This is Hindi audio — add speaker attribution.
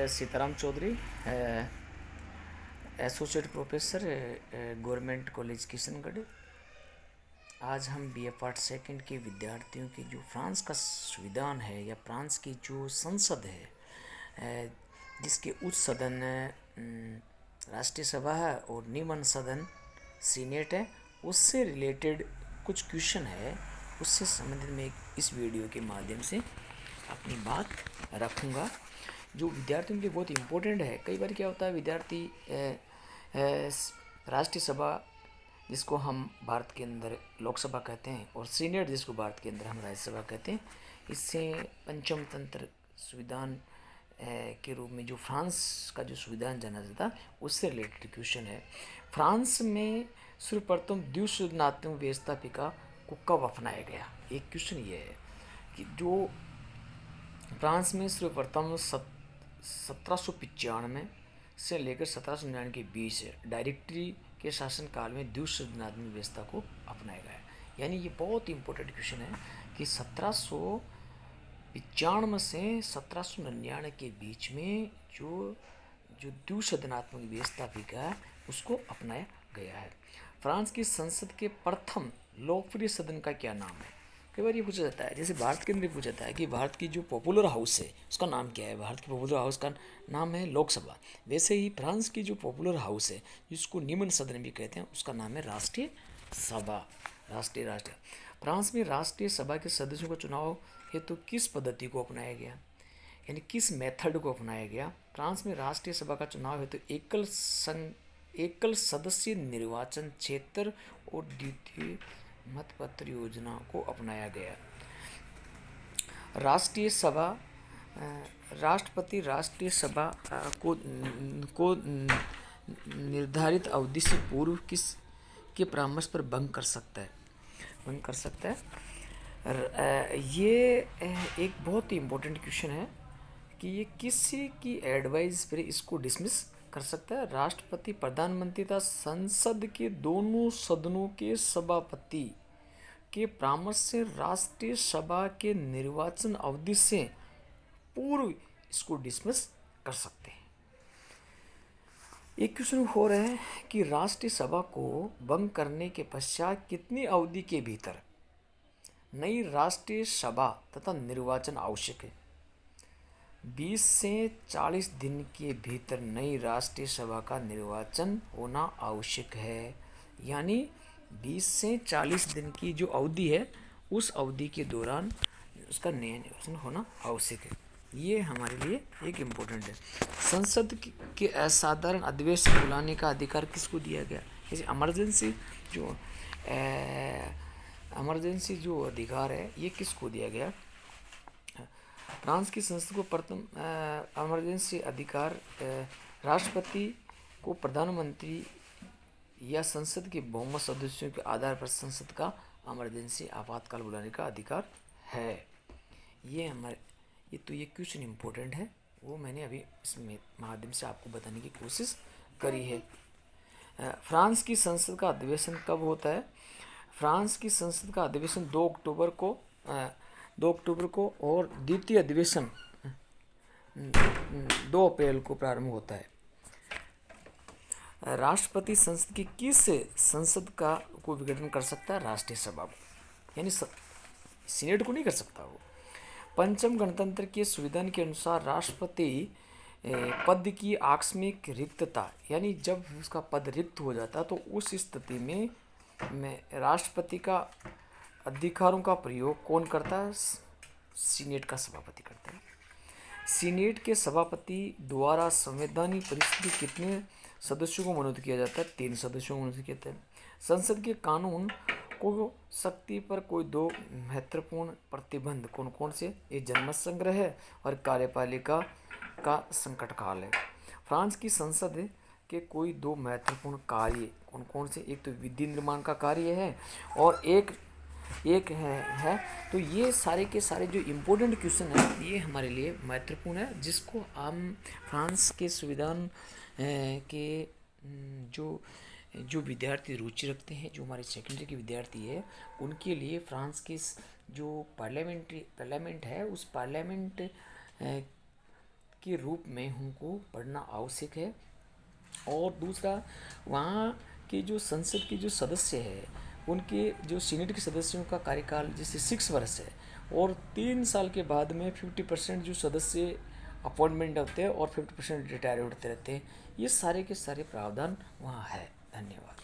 Speaker 1: Sitaram Chaudhary, associate professor, government college Kishangarh. आज हम बीए पार्ट सेकंड के विद्यार्थियों की जो फ्रांस का संविधान है या फ्रांस की जो संसद है, जिसके उच्च सदन राष्ट्रीय सभा है और निम्न सदन सीनेट है, उससे रिलेटेड कुछ क्वेश्चन है, उससे संबंधित मैं इस वीडियो के माध्यम से अपनी बात रखूँगा, जो विद्यार्थियों के लिए बहुत इम्पोर्टेंट है। कई बार क्या होता है, विद्यार्थी राष्ट्रीय सभा, जिसको हम भारत के अंदर लोकसभा कहते हैं, और सीनेट, जिसको भारत के अंदर हम राज्यसभा कहते हैं, इससे पंचम तंत्र संविधान के रूप में जो फ्रांस का जो संविधान जाना जाता है, उससे रिलेटेड क्वेश्चन है। फ्रांस में सर्वप्रथम द्विसदनात्मक व्यवस्थापिका को कब अपनाया गया? एक क्वेश्चन ये है कि जो फ्रांस में सर्वप्रथम 1795 से लेकर 1799 के बीच डायरेक्टरी के शासनकाल में द्विसदनात्मक व्यवस्था को अपनाया गया। यानी ये बहुत इंपॉर्टेंट क्वेश्चन है कि 1795 से 1799 के बीच में जो द्विसदनात्मक व्यवस्थापिका है, उसको अपनाया गया है। फ्रांस की संसद के प्रथम लोकप्रिय सदन का क्या नाम है? कई बार ये पूछा जाता है, जैसे भारत के अंदर पूछा जाता है कि भारत की जो पॉपुलर हाउस है उसका नाम क्या है। भारत की पॉपुलर हाउस का नाम है लोकसभा। वैसे ही फ्रांस की जो पॉपुलर हाउस है, जिसको निम्न सदन भी कहते हैं, उसका नाम है राष्ट्रीय सभा। राष्ट्रीय फ्रांस में राष्ट्रीय सभा के सदस्यों का चुनाव हेतु किस पद्धति को अपनाया गया, यानी किस मेथड को अपनाया गया? फ्रांस में राष्ट्रीय सभा का चुनाव हेतु एकल सदस्य निर्वाचन क्षेत्र और द्वितीय मतपत्र योजना को अपनाया गया। राष्ट्रीय सभा, राष्ट्रपति राष्ट्रीय सभा को निर्धारित अवधि से पूर्व किस के परामर्श पर भंग कर सकता है? ये एक बहुत ही इम्पोर्टेंट क्वेश्चन है कि ये किसी की एडवाइस पर इसको डिसमिस कर सकता है। राष्ट्रपति, प्रधानमंत्री तथा संसद के दोनों सदनों के सभापति के परामर्श से राष्ट्रीय सभा के निर्वाचन अवधि से पूर्व इसको डिसमिस कर सकते हैं। एक क्वेश्चन हो रहा है कि राष्ट्रीय सभा को भंग करने के पश्चात कितनी अवधि के भीतर नई राष्ट्रीय सभा तथा निर्वाचन आवश्यक है? 20 से 40 दिन के भीतर नई राष्ट्रीय सभा का निर्वाचन होना आवश्यक है। यानी 20 से 40 दिन की जो अवधि है, उस अवधि के दौरान उसका नया निर्वाचन होना आवश्यक है। ये हमारे लिए एक इम्पोर्टेंट है। संसद के असाधारण अधिवेशन बुलाने का अधिकार किसको दिया गया? जैसे इमरजेंसी जो अधिकार है, ये किसको दिया गया? फ्रांस की संसद को प्रथम इमरजेंसी अधिकार राष्ट्रपति को प्रधानमंत्री या संसद के बहुमत सदस्यों के आधार पर संसद का इमरजेंसी आपातकाल बुलाने का अधिकार है। ये क्वेश्चन इम्पोर्टेंट है, वो मैंने अभी इसमें माध्यम से आपको बताने की कोशिश करी है। फ्रांस की संसद का अधिवेशन कब होता है? फ्रांस की संसद का अधिवेशन 2 अक्टूबर को और द्वितीय अधिवेशन 2 अप्रैल को प्रारंभ होता है। राष्ट्रपति संसद की किस संसद को विघटन कर सकता है? राष्ट्रीय सभा को, यानी सीनेट को नहीं कर सकता वो। पंचम गणतंत्र के संविधान के अनुसार राष्ट्रपति पद की आकस्मिक रिक्तता, यानी जब उसका पद रिक्त हो जाता है, तो उस स्थिति में राष्ट्रपति का अधिकारों का प्रयोग कौन करता है? सीनेट का सभापति करता है। सीनेट के सभापति द्वारा संवैधानिक परिस्थिति कितने सदस्यों को मनोनीत किया जाता है? 3 सदस्यों को मनोनीत किया जाता है। संसद के कानून को शक्ति पर कोई 2 महत्वपूर्ण प्रतिबंध कौन कौन से? ये जनमत संग्रह है और कार्यपालिका का संकट काल है। फ्रांस की संसद के कोई 2 महत्वपूर्ण कार्य कौन कौन से? एक तो विधि निर्माण का कार्य है और एक है। तो ये सारे के सारे जो इम्पोर्टेंट क्वेश्चन है, ये हमारे लिए महत्वपूर्ण है, जिसको हम फ्रांस के संविधान के जो विद्यार्थी रुचि रखते हैं, जो हमारे सेकेंडरी के विद्यार्थी है, उनके लिए फ्रांस की जो पार्लियामेंट है, उस पार्लियामेंट के रूप में हमको पढ़ना आवश्यक है। और दूसरा, वहाँ के जो संसद के जो सदस्य है, उनके जो सीनेट के सदस्यों का कार्यकाल जैसे 6 वर्ष है, और 3 साल के बाद में 50% जो सदस्य अपॉइंटमेंट होते हैं और 50% रिटायर होते रहते हैं। ये सारे के सारे प्रावधान वहाँ है। धन्यवाद।